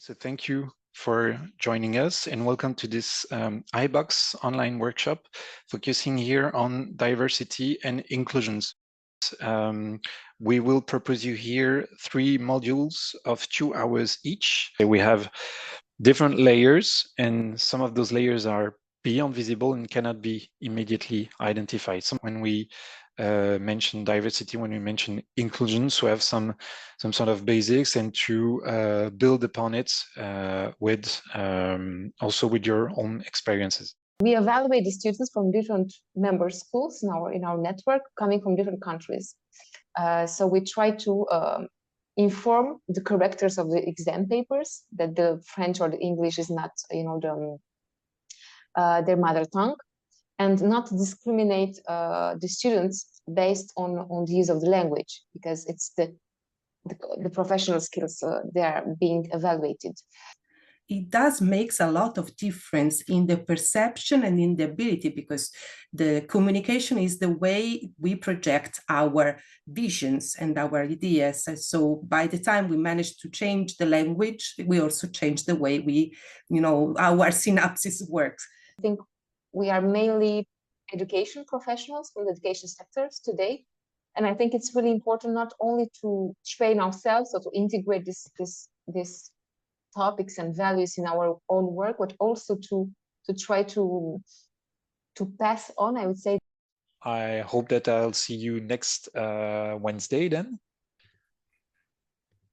So thank you for joining us and welcome to this iBox online workshop focusing here on diversity and inclusions. We will propose you here 3 modules of 2 hours each. We have different layers and some of those layers are beyond visible and cannot be immediately identified. So when we mention diversity, when we mention inclusion, so have some sort of basics and to build upon it with also with your own experiences. We evaluate the students from different member schools in our network, coming from different countries. So we try to inform the correctors of the exam papers that the French or the English is not, their mother tongue, and not discriminate the students based on the use of the language, because it's the professional skills they are being evaluated. It does makes a lot of difference in the perception and in the ability, because the communication is the way we project our visions and our ideas. And so by the time we manage to change the language, we also change the way we, our synapses works. I think we are mainly education professionals from the education sectors today. And I think it's really important not only to train ourselves or to integrate this topics and values in our own work, but also to try to pass on, I would say. I hope that I'll see you next Wednesday then.